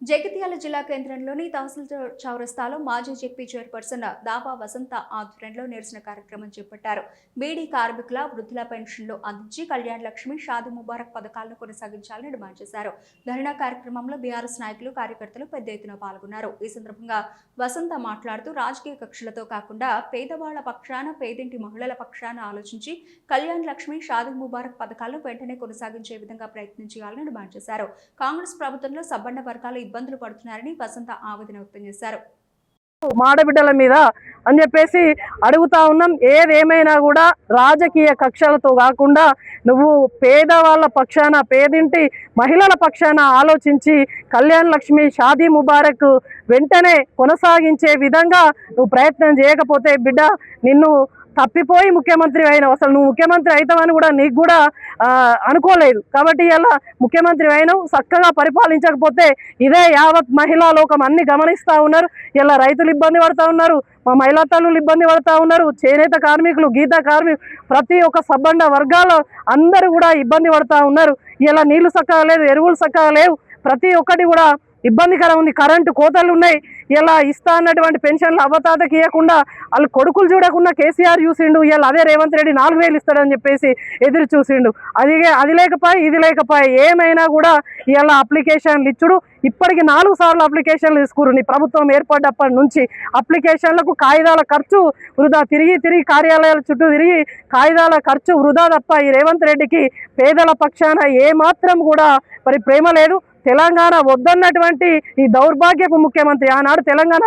జగిత్యాల జిల్లా కేంద్రంలోని తహసీల్ చౌరస్తాలో మాజీ జెడ్పీ చైర్పర్సన్ దావా వసంత ఆధ్వర్యంలో నిరసన కార్యక్రమం చేపట్టారు. బీడీ కార్మికుల వృద్ధుల పెన్షన్లు అందించి కళ్యాణ్ లక్ష్మి, షాదీ ముబారక్ పథకాలను కొనసాగించాలని డిమాండ్ చేశారు. ధర్నా కార్యక్రమంలో బీఆర్ఎస్ నాయకులు, కార్యకర్తలు పెద్ద ఎత్తున పాల్గొన్నారు. ఈ సందర్భంగా వసంత మాట్లాడుతూ రాజకీయ కక్షలతో కాకుండా పేదవాళ్ల పక్షాన, పేదింటి మహిళల పక్షాన ఆలోచించి కళ్యాణ్ లక్ష్మి, షాదీ ముబారక్ పథకాలను వెంటనే కొనసాగించే విధంగా ప్రయత్నం చేయాలని డిమాండ్ చేశారు. కాంగ్రెస్ ప్రభుత్వంలో సబ్బండ వర్గాలు ఇబ్బందులు పడుతున్నారని వసంత ఆవేదన వ్యక్తం చేశారు. మాడబిడ్డల మీద అని చెప్పేసి అడుగుతా ఉన్నాం. ఏదేమైనా కూడా రాజకీయ కక్షలతో కాకుండా నువ్వు పేదవాళ్ళ పక్షాన, పేదింటి మహిళల పక్షాన ఆలోచించి కళ్యాణ్ లక్ష్మి, షాదీ ముబారక్ వెంటనే కొనసాగించే విధంగా నువ్వు ప్రయత్నం చేయకపోతే బిడ్డ నిన్ను తప్పిపోయి ముఖ్యమంత్రి అయినావు. అసలు నువ్వు ముఖ్యమంత్రి అవుతావని కూడా నీకు కూడా అనుకోలేదు. కాబట్టి ఇలా ముఖ్యమంత్రి అయినావు. చక్కగా పరిపాలించకపోతే ఇదే యావత్ మహిళా లోకం అన్ని గమనిస్తూ ఉన్నారు. ఇలా రైతులు ఇబ్బంది పడుతూ ఉన్నారు, మా మహిళా తల్లులు ఇబ్బంది పడుతూ ఉన్నారు, చేనేత కార్మికులు, గీత కార్మికులు, ప్రతి ఒక్క సబ్బండ వర్గాల అందరూ కూడా ఇబ్బంది పడుతూ ఉన్నారు. ఇలా నీళ్లు చక్కగా లేదు, ఎరువులు చక్కగా లేవు, ప్రతి ఒక్కటి కూడా ఇబ్బందికరం ఉంది. కరెంటు కోతలు ఉన్నాయి. ఇలా ఇస్తా అన్నటువంటి పెన్షన్లు అవ్వతాతకి ఇవ్వకుండా వాళ్ళు కొడుకులు చూడకుండా కేసీఆర్ చూసిండు. ఇలా అదే రేవంత్ రెడ్డి 4000 ఇస్తాడని చెప్పేసి ఎదురు చూసిండు. అది లేకపోయి ఇది లేకపోయి ఏమైనా కూడా ఇలా అప్లికేషన్లు ఇచ్చుడు. ఇప్పటికి 4 సార్లు అప్లికేషన్లు తీసుకురు. నీ ప్రభుత్వం ఏర్పడ్డప్పటి నుంచి అప్లికేషన్లకు కాగితాల ఖర్చు వృధా, తిరిగి కార్యాలయాల చుట్టూ తిరిగి కాగితాల ఖర్చు వృధా తప్ప ఈ రేవంత్ రెడ్డికి పేదల పక్షాన ఏమాత్రం కూడా మరి ప్రేమ లేదు. తెలంగాణ వద్దన్నటువంటి ఈ దౌర్భాగ్యపు ముఖ్యమంత్రి ఆనాడు తెలంగాణ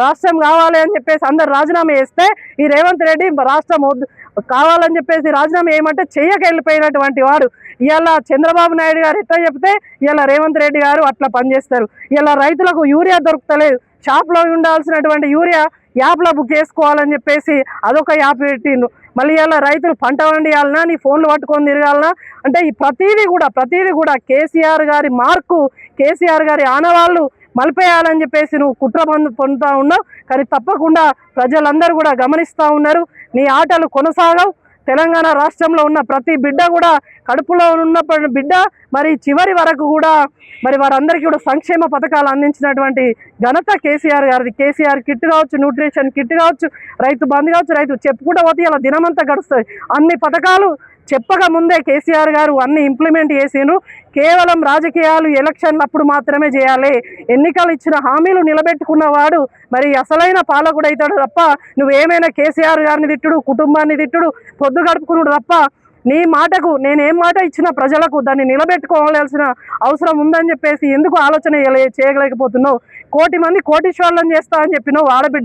రాష్ట్రం కావాలి అని చెప్పేసి అందరు రాజీనామా చేస్తే ఈ రేవంత్ రెడ్డి రాష్ట్రం వద్దు కావాలని చెప్పేసి రాజీనామా ఏమంటే వెళ్ళిపోయినటువంటి వాడు. ఇలా చంద్రబాబు నాయుడు గారు ఎట్లా చెప్తే ఇలా రేవంత్ రెడ్డి గారు అట్లా పనిచేస్తారు. ఇలా రైతులకు యూరియా దొరుకుతలేదు. షాప్లో ఉండాల్సినటువంటి యూరియా యాప్లో బుక్ చేసుకోవాలని చెప్పేసి అదొక యాప్ పెట్టిండు. మళ్ళీ ఇలా రైతులు పంట వండియాలన్నా, నీ ఫోన్లు పట్టుకొని తిరగాలన్నా అంటే ఈ ప్రతిదీ కూడా కేసీఆర్ గారి మార్కు, కేసీఆర్ గారి ఆనవాళ్ళు మలిపేయాలని చెప్పేసి నువ్వు కుట్ర పొందుతూ ఉన్నావు. కానీ తప్పకుండా ప్రజలందరూ కూడా గమనిస్తూ ఉన్నారు. నీ ఆటలు కొనసాగవు. తెలంగాణ రాష్ట్రంలో ఉన్న ప్రతి బిడ్డ కూడా, కడుపులో ఉన్న బిడ్డ మరి చివరి వరకు కూడా మరి వారందరికీ కూడా సంక్షేమ పథకాలు అందించినటువంటి ఘనత కేసీఆర్ గారిది. కేసీఆర్ కిట్ కావచ్చు, న్యూట్రిషన్ కిట్ కావచ్చు, రైతు బంధు కావచ్చు, రైతు చెప్పుకుంటూ పోతే ఇలా దినమంతా గడుస్తుంది. అన్ని పథకాలు చెప్పక ముందే కేసీఆర్ గారు అన్ని ఇంప్లిమెంట్ చేసిండ్రు. కేవలం రాజకీయాలు ఎలక్షన్లు అప్పుడు మాత్రమే చేయాలి. ఎన్నికలు ఇచ్చిన హామీలు నిలబెట్టుకున్నవాడు మరి అసలైన పాలకుడు అవుతాడు తప్ప నువ్వేమైనా కేసీఆర్ గారిని తిట్టుడు, కుటుంబాన్ని తిట్టుడు, పొద్దు గడుపుకున్నాడు తప్ప నీ మాటకు నేనేం మాట ఇచ్చిన ప్రజలకు దాన్ని నిలబెట్టుకోవాల్సిన అవసరం ఉందని చెప్పేసి ఎందుకు ఆలోచన చేయలేకపోతున్నావు? 1,000,000 మంది కోటీశ్వర్లను చేస్తా అని చెప్పినావు. ఆడబిడ్డ